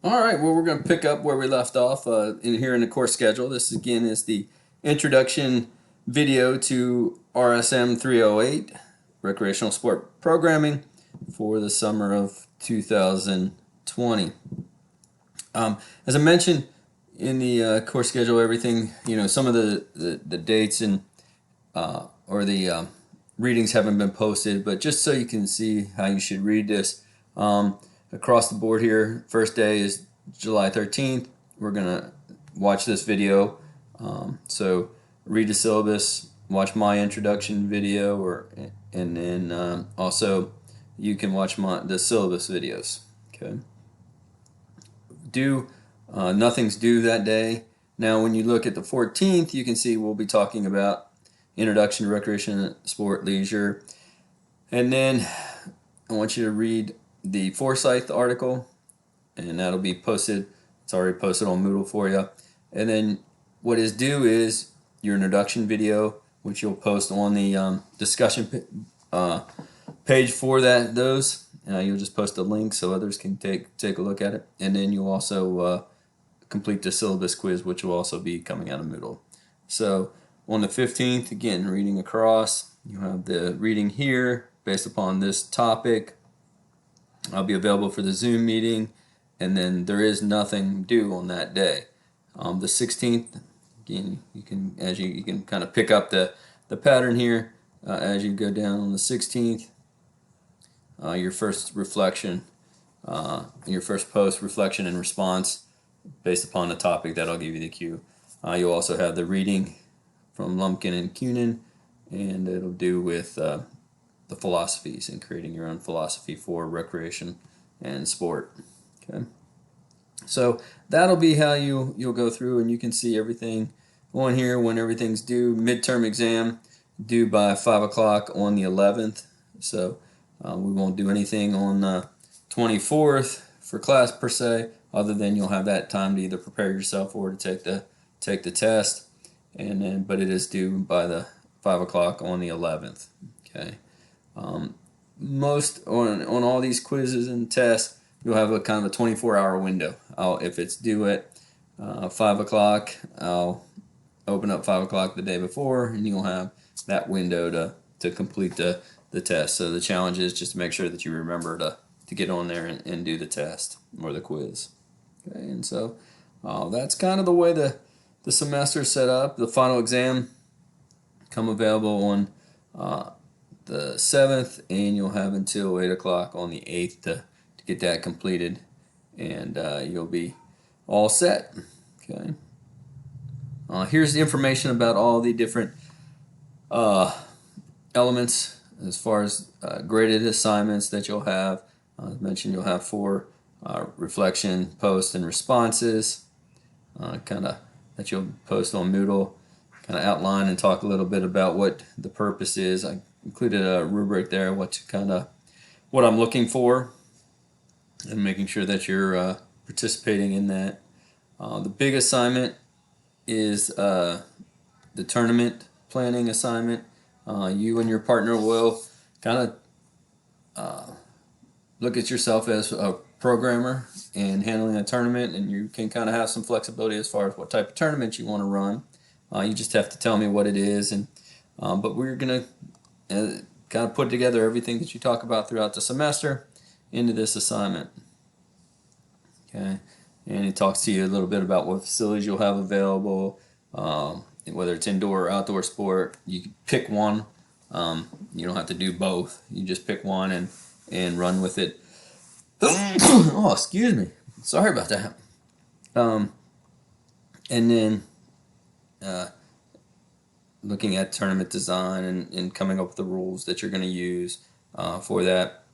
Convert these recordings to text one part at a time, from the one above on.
All right, well, we're going to pick up where we left off in here in the course schedule. This again is the introduction video to RSM 308, Recreational Sport Programming, for the summer of 2020. As I mentioned in the course schedule, everything, some of the dates and or the readings haven't been posted, but just so you can see how you should read this. Across the board here, first day is July 13th. We're going to watch this video. So read the syllabus, watch my introduction video, and then also you can watch the syllabus videos. Okay. Nothing's due that day. Now, when you look at the 14th, you can see we'll be talking about Introduction to Recreation, Sport, Leisure. And then I want you to read the Forsyth article, and that'll be posted. It's already posted on Moodle for you. And then what is due is your introduction video, which you'll post on the discussion page for those. You'll just post a link so others can take a look at it. And then you'll also complete the syllabus quiz, which will also be coming out of Moodle. So on the 15th, again, reading across, you have the reading here based upon this topic. I'll be available for the Zoom meeting, and then there is nothing due on that day. The 16th, again, you can kind of pick up the pattern here as you go down on the 16th. Your first reflection, your first post, reflection and response based upon the topic. That'll give you the cue. You'll also have the reading from Lumpkin and Kunin, and it'll do with the philosophies and creating your own philosophy for recreation and sport. Okay, so that'll be how you'll go through, and you can see everything on here when everything's due. Midterm exam due by 5 o'clock on the 11th. So we won't do anything on the 24th for class per se, other than you'll have that time to either prepare yourself or to take the test. And then, but it is due by the 5 o'clock on the 11th. Okay. Most on all these quizzes and tests, you'll have a kind of a 24-hour window. If it's due at 5 o'clock, I'll open up 5 o'clock the day before, and you'll have that window to complete the test. So the challenge is just to make sure that you remember to get on there and do the test or the quiz. Okay, and so that's kind of the way the semester is set up. The final exam come available on the 7th, and you'll have until 8 o'clock on the 8th to get that completed, and you'll be all set. Okay. Here's the information about all the different elements as far as graded assignments that you'll have. As mentioned, you'll have 4 reflection, post, and responses, kind of that you'll post on Moodle. Kind of outline and talk a little bit about what the purpose is. I included a rubric there, what I'm looking for, and making sure that you're participating in that. The big assignment is the tournament planning assignment. You and your partner will kind of look at yourself as a programmer and handling a tournament, and you can kind of have some flexibility as far as what type of tournament you want to run. You just have to tell me what it is, and but we're gonna kind of put together everything that you talk about throughout the semester into this assignment. Okay, and it talks to you a little bit about what facilities you'll have available, whether it's indoor or outdoor sport. You can pick one. You don't have to do both. You just pick one and run with it. Oh, excuse me. Sorry about that. And then looking at tournament design and coming up with the rules that you're going to use for that.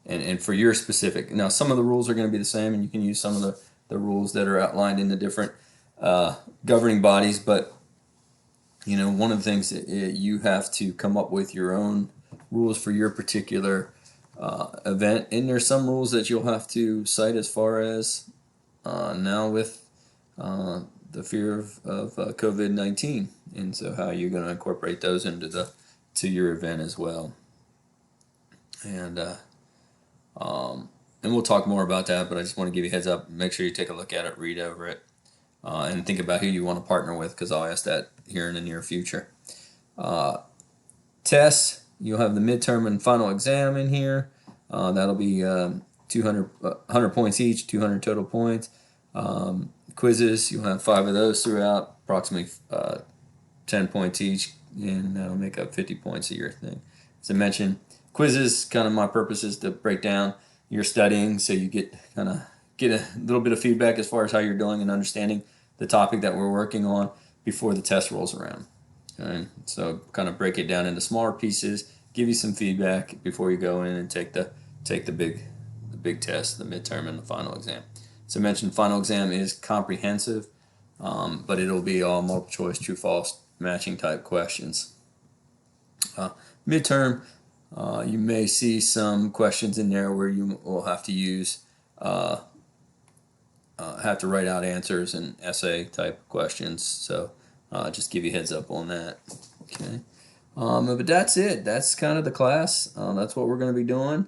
And for your specific. Now, some of the rules are going to be the same, and you can use some of the rules that are outlined in the different governing bodies, but one of the things that you have to come up with your own rules for your particular event, and there's some rules that you'll have to cite as far as now with the fear of COVID-19, and so how you're going to incorporate those into your event as well. And and we'll talk more about that, but I just want to give you a heads up. Make sure you take a look at it, read over it, and think about who you want to partner with, because I'll ask that here in the near future. Tests, you'll have the midterm and final exam in here. That'll be 100 points each, 200 total points. Quizzes, you'll have 5 of those throughout, approximately 10 points each, and that'll make up 50 points a year thing. As I mentioned, quizzes, kind of my purpose is to break down your studying so you get a little bit of feedback as far as how you're doing and understanding the topic that we're working on before the test rolls around. Okay? So kind of break it down into smaller pieces, give you some feedback before you go in and take the big test, the midterm and the final exam. So I mentioned final exam is comprehensive, but it'll be all multiple choice, true, false, matching type questions. Midterm, you may see some questions in there where you will have to use, have to write out answers and essay type questions. So just give you a heads up on that. Okay, but that's it. That's kind of the class. That's what we're going to be doing.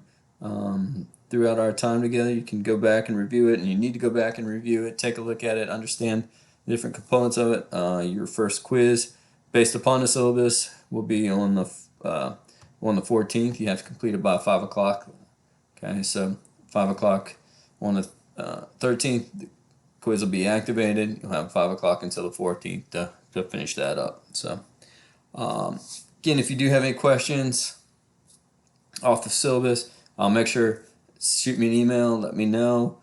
Throughout our time together, you can go back and review it, and you need to go back and review it, take a look at it, understand the different components of it. Your first quiz, based upon the syllabus, will be on the 14th. You have to complete it by 5 o'clock. Okay, so 5 o'clock on the 13th, the quiz will be activated. You'll have 5 o'clock until the 14th to finish that up. So, again, if you do have any questions off the syllabus, I'll make sure shoot me an email, let me know,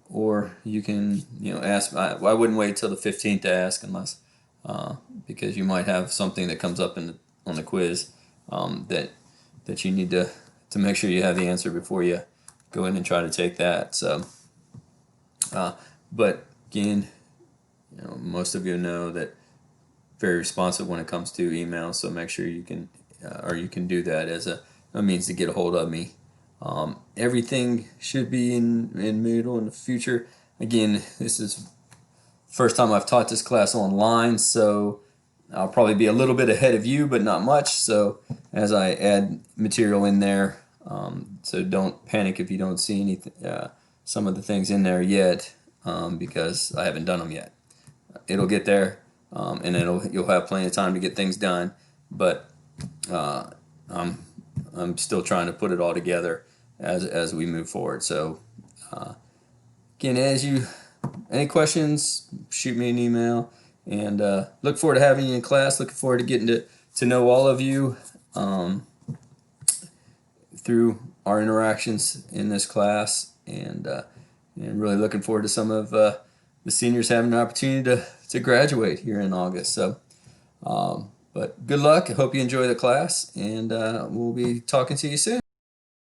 or you can ask. I wouldn't wait till the 15th to ask unless because you might have something that comes up on the quiz that you need to make sure you have the answer before you go in and try to take that. So, but again, most of you know that very responsive when it comes to email. So make sure you can do that as a means to get a hold of me. Everything should be in Moodle in the future. Again, this is first time I've taught this class online, so I'll probably be a little bit ahead of you, but not much. So as I add material in there, so don't panic if you don't see anything, some of the things in there yet, because I haven't done them yet. It'll get there, and you'll have plenty of time to get things done. But I'm still trying to put it all together as we move forward. So again, any questions, shoot me an email, and look forward to having you in class. Looking forward to getting to know all of you through our interactions in this class, and really looking forward to some of the seniors having an opportunity to graduate here in August. So but good luck. I hope you enjoy the class, and we'll be talking to you soon.